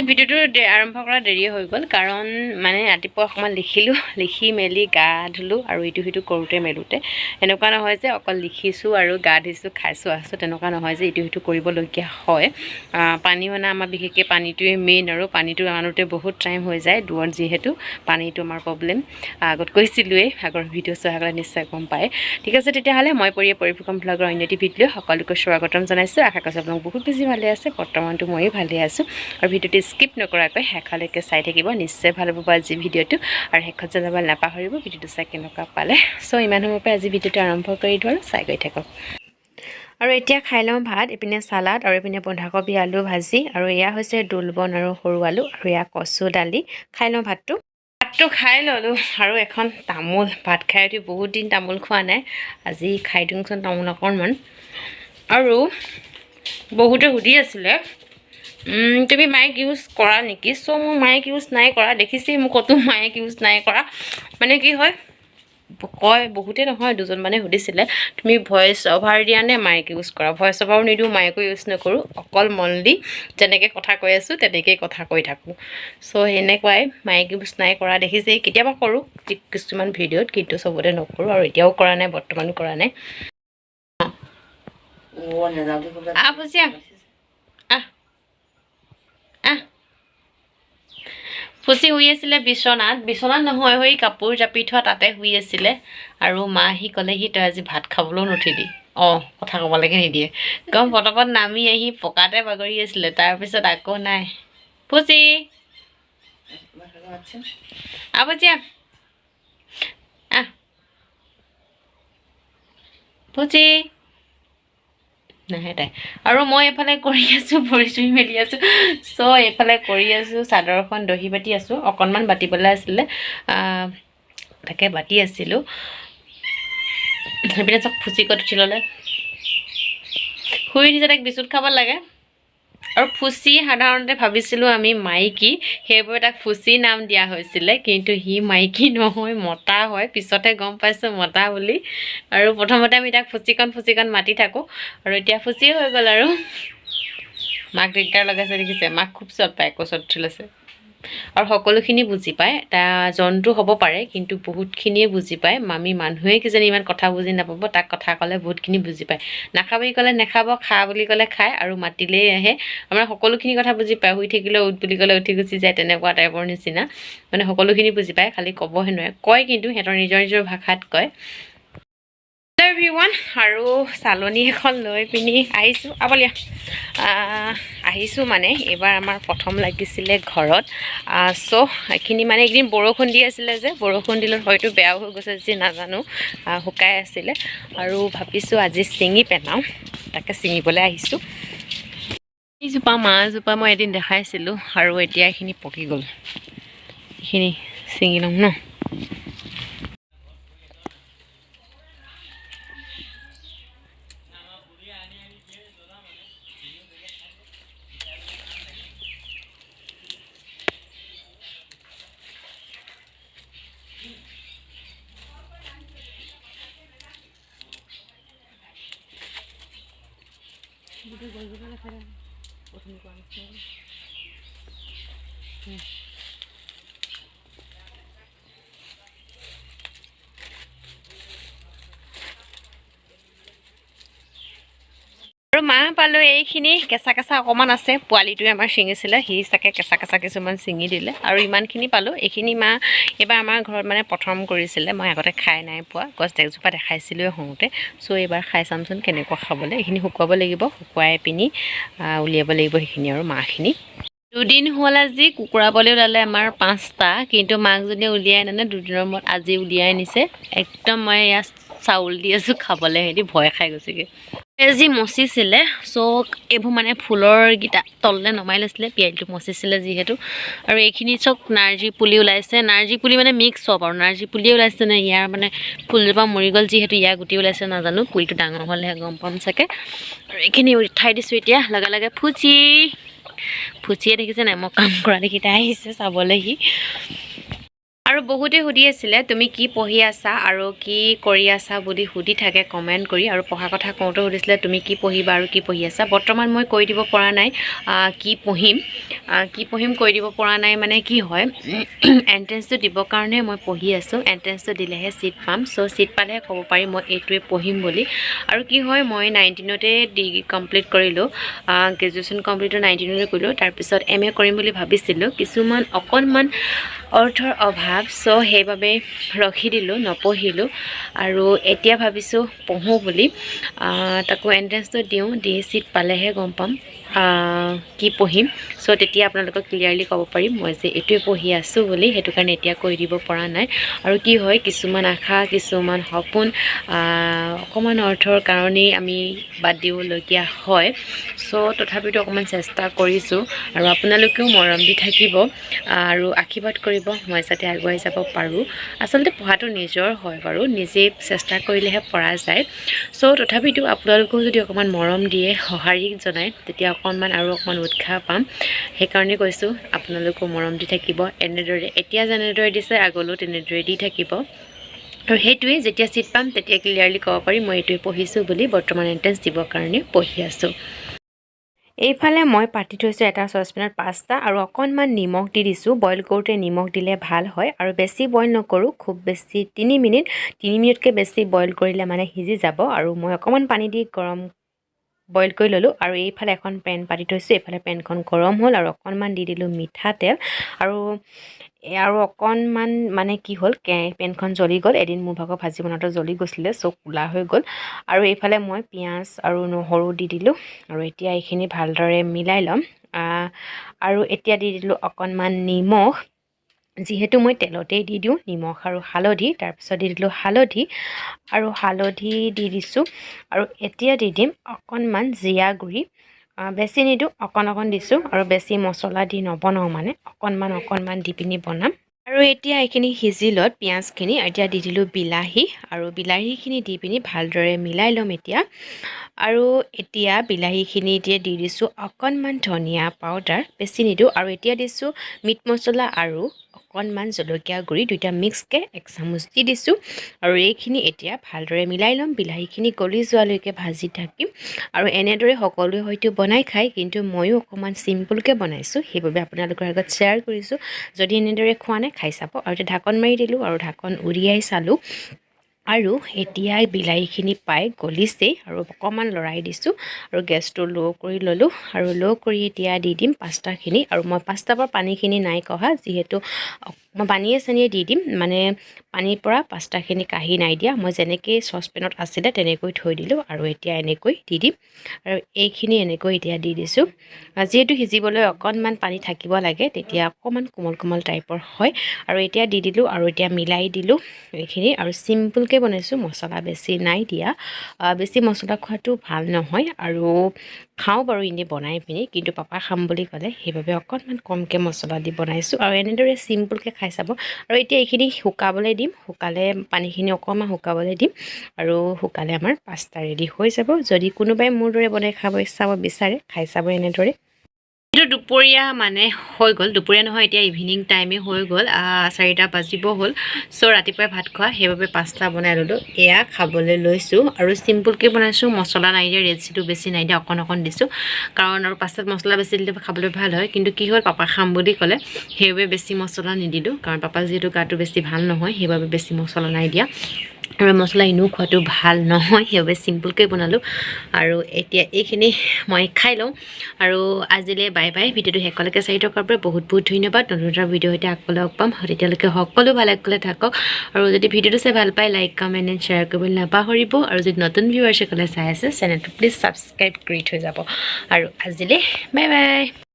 ভিডিওটো আৰম্ভ কৰা দেৰি হৈ গ'ল কাৰণ মানে ৰাতিপুৱা অকণমান লিখি মেলি গা ধুলোঁ আৰু ইটো সিটো কৰোঁতে মেলোঁতে এনেকুৱা নহয় যে অকল লিখিছোঁ আৰু গা ধুইছোঁ খাইছোঁ আছোঁ তেনেকুৱা নহয় যে ইটো সিটো কৰিবলগীয়া হয় পানী মানে আমাৰ বিশেষকৈ পানীটোৱে মেইন আৰু পানীটো আনোতে বহুত টাইম হৈ যায় দূৰত যিহেতু পানীটো আমাৰ প্ৰব্লেম আগত কৈছিলোঁৱেই আগৰ ভিডিঅ' চোৱাসকলে নিশ্চয় গম পায় ঠিক আছে তেতিয়াহ'লে মই পৰিভ্ৰমণ ব্লগৰ অন্য এটি ভিডিঅ' সকলোকে স্বাগতম জনাইছোঁ আশা কৰিছোঁ আপোনালোক বহুত বেছি ভালে আছে বৰ্তমানটো ময়ো ভালে আছোঁ আৰু ভিডিঅ'টো স্কিপ নকৰাকৈ শেষলৈকে চাই থাকিব নিশ্চয় ভাল পাব আজি ভিডিঅ'টো আৰু শেষত জনাবলৈ নাপাহৰিব ভিডিঅ'টো চাই কেনেকুৱা পালে চ' ইমান সময়ৰ পৰা আজি ভিডিঅ'টো আৰম্ভ কৰি দিওঁ আৰু চাই গৈ থাকক আৰু এতিয়া খাই লওঁ ভাত ইপিনে চালাড আৰু ইপিনে বন্ধাকবি আলু ভাজি আৰু এয়া হৈছে দোলবন আৰু সৰু আলু আৰু এয়া কচু দালি খাই লওঁ ভাতটো খাই ল'লোঁ আৰু এখন তামোল ভাত খাই উঠি বহুত দিন তামোল খোৱা নাই আজি খাই দিওঁচোন তামোল অকণমান আৰু বহুতে সুধি আছিলে তুমি মাইক ইউজ কৰা নেকি চ' মোৰ মাইক ইউজ নাই কৰা দেখিছেই মোক ক'তো মাইক ইউজ নাই কৰা মানে কি হয় কয় বহুতে নহয় দুজন মানে সুধিছিলে তুমি ভইচ অভাৰ দিয়া নে মাইক ইউজ কৰা ভইচ অভাৰো নিদিওঁ মাইকো ইউজ নকৰোঁ অকল মনলি যেনেকৈ কথা কৈ আছোঁ তেনেকেই কথা কৈ থাকোঁ চ' সেনেকুৱাই মাইক ইউজ নাই কৰা দেখিছেই কেতিয়াবা কৰোঁ কিছুমান ভিডিঅ'ত কিন্তু চবতে নকৰোঁ আৰু এতিয়াও কৰা নাই বৰ্তমানো কৰা নাই ফুচি শুই আছিলে বিচনাত নহয় হৈ কাপোৰ জাপি থোৱা তাতে শুই আছিলে আৰু মা আহি ক'লেহি তই আজি ভাত খাবলৈও নুঠিলি কথা ক'বলৈকে নিদিয়ে গম পটকত নামি আহি পকাতে বাগৰি আছিলে তাৰপিছত আকৌ নাই ফুচি আবজিয়া ফুচি নাহে তাই আৰু মই এইফালে কৰি আছোঁ ভৰি চুই মেলি আছোঁ চ' এইফালে কৰি আছোঁ চাদৰখন দহি বাতি আছোঁ অকণমান বাতিবলৈ আছিলে তাকে বাতি আছিলোঁ সেইপিনে চব ফুচি ক'ত উঠি ল'লে শুই উঠিছে তাইক বিস্কুট খাব লাগে আৰু ফুচি সাধাৰণতে ভাবিছিলোঁ আমি মাইকী সেইবোৰ তাক ফুচি নাম দিয়া হৈছিলে কিন্তু সি মাইকী নহয় মতা হয় পিছতে গম পাইছোঁ মতা বুলি আৰু প্ৰথমতে আমি তাক ফুচিকণ মাতি থাকোঁ আৰু এতিয়া ফুচি হৈ গ'ল আৰু মাক দিগদাৰ লগাইছে দেখিছে মাক খুব চট পায় কোচত উঠি লৈছে আৰু সকলোখিনি বুজি পায় জন্তু হ'ব পাৰে কিন্তু বহুতখিনিয়ে বুজি পায় আমি মানুহে কিজানি ইমান কথা বুজি নাপাব তাক কথা ক'লে বহুতখিনি বুজি পায় নাখাব বুলি ক'লে নাখাব খা বুলি ক'লে খায় আৰু মাতিলেই আহে আমাৰ সকলোখিনি কথা বুজি পায় শুই থাকিলেও উঠ বুলি ক'লে উঠি গুচি যায় তেনেকুৱা টাইপৰ নিচিনা মানে সকলোখিনি বুজি পায় খালি ক'বহে নোৱাৰে কয় কিন্তু সিহঁতৰ নিজৰ ভাষাত কয় এভৰিৱান আৰু চালনী এখন লৈ পিনি আহিছোঁ আবলীয়া আহিছোঁ মানে এইবাৰ আমাৰ প্ৰথম লাগিছিলে ঘৰত চ' এইখিনি মানে একদিন বৰষুণ দি আছিলে যে বৰষুণ দিলত হয়তো বেয়াও হৈ গৈছে যি নাজানো শুকাই আছিলে আৰু ভাবিছোঁ আজি ছিঙি পেলাওঁ তাকে ছিঙিবলৈ আহিছোঁ এইজোপা মাহজোপা মই এদিন দেখাইছিলোঁ আৰু এতিয়া এইখিনি পকি গ'ল এইখিনি ছিঙি ল'ম ন আৰু মাহ পালোঁ এইখিনি কেঁচা অকণমান আছে পোৱালিটোৱে আমাৰ ছিঙিছিলে সি চাগে কেঁচা কিছুমান ছিঙি দিলে আৰু ইমানখিনি পালোঁ এইখিনি মাহ এইবাৰ আমাৰ ঘৰত মানে প্ৰথম কৰিছিলে মই আগতে খাই নাই পোৱা গছ এজোপা দেখাইছিলোঁৱে হওঁতে চ' এইবাৰ খাই চামচোন কেনেকুৱা খাবলৈ এইখিনি শুকুৱাব লাগিব শুকুৱাই পিনি উলিয়াব লাগিব সেইখিনি আৰু মাহখিনি দুদিন হ'ল আজি কুকুৰা পোৱালি ওলালে আমাৰ 5টা কিন্তু মাকজনীয়ে উলিয়াই নানে দুদিনৰ মূৰত আজি উলিয়াই নিছে একদম মই ইয়াত চাউল দি আছোঁ খাবলৈ সিহঁতি ভয় খাই গৈছেগৈ যি মচিছিলে চ' এইবোৰ মানে ফুলৰকেইটা তললৈ নমাই লৈছিলে পিয়ালিটো মচিছিলে যিহেতু আৰু এইখিনি চব নাৰ্জী পুলি ওলাইছে নাৰ্জী পুলি মানে মিক্স চব আৰু নাৰ্জী পুলিয়ে ওলাইছে নে ইয়াৰ মানে ফুলজোপা মৰি গ'ল যিহেতু ইয়াৰ গুটি ওলাইছে নাজানো পুলিটো ডাঙৰ হ'লেহে গম পাম চাগে আৰু এইখিনি উঠাই দিছোঁ এতিয়া লগে ফুচিয়ে দেখিছে নাই মই কাম কৰা দেখি তাই আহিছে চাবলৈহি আৰু বহুতে সুধি আছিলে তুমি কি পঢ়ি আছা আৰু কি কৰি আছা বুলি সুধি থাকে কমেণ্ট কৰি, আৰু পঢ়া কথা কওঁতে সুধিছিলে তুমি কি পঢ়িবা আৰু কি পঢ়ি আছা। বৰ্তমান মই কৈ দিব পৰা নাই কি পঢ়িম কৈ দিব পৰা নাই। মানে কি হয় এণ্ট্ৰেঞ্চটো দিবৰ কাৰণে মই পঢ়ি আছোঁ। এণ্ট্ৰেঞ্চটো দিলেহে ছিট পাম। ছ' ছিট পালেহে ক'ব পাৰিম মই এইটোৱে পঢ়িম বুলি। আৰু কি হয় মই 19তে ডিগ্ৰী কমপ্লিট কৰিলোঁ, গ্ৰেজুৱেশ্যন কমপ্লিটটো 19তে কৰিলোঁ। তাৰপিছত MA কৰিম বুলি ভাবিছিলোঁ, কিছুমান অকণমান অৰ্থৰ অভাৱ, ছ' সেইবাবে ৰখি দিলোঁ, নপঢ়িলোঁ। আৰু এতিয়া ভাবিছোঁ পঢ়োঁ বুলি। তাকো এণ্ট্ৰেঞ্চটো দিওঁ, দি ছিট পালেহে গম পাম কি পঢ়িম। ছ' তেতিয়া আপোনালোকক ক্লিয়াৰলি ক'ব পাৰিম মই যে এইটোৱে পঢ়ি আছোঁ বুলি। সেইটো কাৰণে এতিয়া কৈ দিব পৰা নাই। আৰু কি হয় কিছুমান আশা, কিছুমান সপোন অকণমান অৰ্থৰ কাৰণেই আমি বাদ দিবলগীয়া হয়। ছ' তথাপিতো অকণমান চেষ্টা কৰিছোঁ, আৰু আপোনালোকেও মৰম দি থাকিব আৰু আশীৰ্বাদ কৰিব মই যাতে আগুৱাই যাব পাৰোঁ। আচলতে পঢ়াটো নিজৰ হয় বাৰু, নিজে চেষ্টা কৰিলেহে পৰা যায়। ছ' তথাপিতো আপোনালোকেও যদি অকণমান মৰম দিয়ে, সঁহাৰি জনায়, তেতিয়া অকণমান উৎসাহ পাম। সেইকাৰণে কৈছোঁ আপোনালোকেও মৰম দি থাকিব এনেদৰে, এতিয়া যেনেদৰে দিছে আগলৈও তেনেদৰে দি থাকিব। আৰু সেইটোৱে যেতিয়া ছিট পাম তেতিয়া ক্লিয়াৰলি ক'ব পাৰিম মই এইটোৱে পঢ়িছোঁ বুলি। বৰ্তমান এণ্ট্ৰেঞ্চ দিবৰ কাৰণে পঢ়ি আছোঁ। এইফালে মই পাতি থৈছোঁ এটা চচপেনত পাস্তা, আৰু অকণমান নিমখ দি দিছোঁ। বইল কৰোঁতে নিমখ দিলে ভাল হয়, আৰু বেছি বইল নকৰোঁ, খুব বেছি 3 মিনিটকৈ বেছি বইল কৰিলে মানে সিজি যাব। আৰু মই অকণমান পানী দি বইল কৰি ল'লোঁ। আৰু এইফালে এখন পেন পাতি থৈছোঁ, এইফালে পেনখন গৰম হ'ল, আৰু অকণমান দি দিলোঁ মিঠাতেল। আৰু অকণমান মানে কি হ'ল পেনখন জ্বলি গ'ল। এদিন মোৰ ভাগৰ ভাজি বনাওঁতে জ্বলি গৈছিলে, চ' ক'লা হৈ গ'ল। আৰু এইফালে মই পিঁয়াজ আৰু নহৰু দি দিলোঁ, আৰু এতিয়া এইখিনি ভালদৰে মিলাই ল'ম। আৰু এতিয়া দি দিলোঁ অকণমান নিমখ, যিহেতু মই তেলতেই দি দিওঁ নিমখ আৰু হালধি। তাৰপিছত দি দিলোঁ হালধি দি দিছোঁ। আৰু এতিয়া দি দিম অকণমান জিৰা গুড়ি, বেছি নিদিওঁ, অকণ দিছোঁ। আৰু বেছি মছলা দি নবনাওঁ, মানে অকণমান দি পিনি বনাম। আৰু এতিয়া এইখিনি সিজিলত পিঁয়াজখিনি এতিয়া দি দিলোঁ বিলাহী, আৰু বিলাহীখিনি দি পিনি ভালদৰে মিলাই ল'ম এতিয়া। আৰু এতিয়া বিলাহীখিনি এতিয়া দি দিছোঁ অকণমান ধনিয়া পাউডাৰ, বেছি নিদিওঁ। আৰু এতিয়া দিছোঁ মিট মছলা আৰু অকণমান জলকীয়া গুড়ি, দুইটা মিক্সকৈ 1 চামুচ দি দিছোঁ। আৰু এইখিনি এতিয়া ভালদৰে মিলাই ল'ম। বিলাহীখিনি গলি যোৱালৈকে ভাজি থাকিম। আৰু এনেদৰে সকলোৱে হয়তো বনাই খায়, কিন্তু ময়ো অকণমান চিম্পুলকৈ বনাইছোঁ, সেইবাবে আপোনালোকৰ আগত শ্বেয়াৰ কৰিছোঁ। যদি এনেদৰে খোৱা নাই খাই চাব। আৰু এতিয়া ঢাকন মাৰি দিলোঁ, আৰু ঢাকন উলিয়াই চালোঁ। আৰু এতিয়া বিলাহীখিনি পাই গলিছেই, আৰু অকণমান লৰাই দিছোঁ। আৰু গেছটো ল' কৰি ল'লোঁ, আৰু ল' কৰি এতিয়া দি দিম পাস্তাখিনি। আৰু মই পাস্তাৰ পৰা পানীখিনি নাই কঢ়া, যিহেতু মই পানীয়ে চানীয়ে দি দিম, মানে পানীৰ পৰা পাস্তাখিনি কাঢ়ি নাই দিয়া। মই যেনেকৈ চচপেনত আছিলে তেনেকৈ থৈ দিলোঁ, আৰু এতিয়া এনেকৈ দি দিম। আৰু এইখিনি এনেকৈ এতিয়া দি দিছোঁ। যিহেতু সিজিবলৈ অকণমান পানী থাকিব লাগে, তেতিয়া অকণমান কোমল টাইপৰ হয়। আৰু এতিয়া দি দিলোঁ, আৰু এতিয়া মিলাই দিলোঁ এইখিনি। আৰু চিম্পুলকৈ বনাইছোঁ, মছলা বেছি নাই দিয়া। বেছি মছলা খোৱাটো ভাল নহয়, আৰু খাওঁ বাৰু এনেই বনাই পিনি, কিন্তু পাপা খাম বুলি ক'লে, সেইবাবে অকণমান কমকৈ মছলা দি বনাইছোঁ। আৰু এনেদৰে চিম্পুলকৈ খাই চাব। আৰু এতিয়া এইখিনি শুকাবলৈ দিম, শুকালে পানীখিনি অকণমান শুকাবলৈ দিম। আৰু শুকালে আমাৰ পাস্তা ৰেডি হৈ যাব। যদি কোনোবাই মোৰ দৰে বনাই চাব বিচাৰে, খাই চাব এনেদৰে। এইটো দুপৰীয়া মানে হৈ গ'ল, দুপৰীয়া নহয় এতিয়া ইভিনিং টাইমেই হৈ গ'ল, 4টা বাজিব হ'ল। ছ' ৰাতিপুৱাই ভাত খোৱা, সেইবাবে পাস্তা বনাই ল'লোঁ। এয়া খাবলৈ লৈছোঁ। আৰু চিম্পুলকৈ বনাইছোঁ, মছলা নাই দিয়া, ৰেডচিটো বেছি নাই দিয়া, অকণ দিছোঁ। কাৰণ আৰু পাস্তাত মছলা বেছি দিলে খাবলৈ ভাল হয়, কিন্তু কি হ'ল পাপা খাম বুলি ক'লে, সেইবাবে বেছি মছলা নিদিলোঁ। কাৰণ পাপা যিহেতু গাটো বেছি ভাল নহয়, সেইবাবে বেছি মছলা নাই দিয়া। আৰু মছলা এনেও খোৱাটো ভাল নহয়, সেইবাবে চিম্পুলকৈ বনালোঁ। আৰু এতিয়া এইখিনি মই খাই লওঁ। আৰু আজিলৈ বাই বাই। ভিডিঅ'টো শেষলৈকে চাই থকাৰ বাবে বহুত ধন্যবাদ। নতুন এটা ভিডিঅ' সৈতে আকৌ লগ পাম। তেতিয়ালৈকে সকলো ভালে কুশলে থাকক। আৰু যদি ভিডিঅ'টো চাই ভাল পায়, লাইক কমেণ্ট এণ্ড শ্বেয়াৰ কৰিবলৈ নাপাহৰিব। আৰু যদি নতুন ভিউৱাৰসকলে চাই আছে, চেনেলটো প্লিজ ছাবস্ক্ৰাইব কৰি থৈ যাব। আৰু আজিলৈ বাই বাই।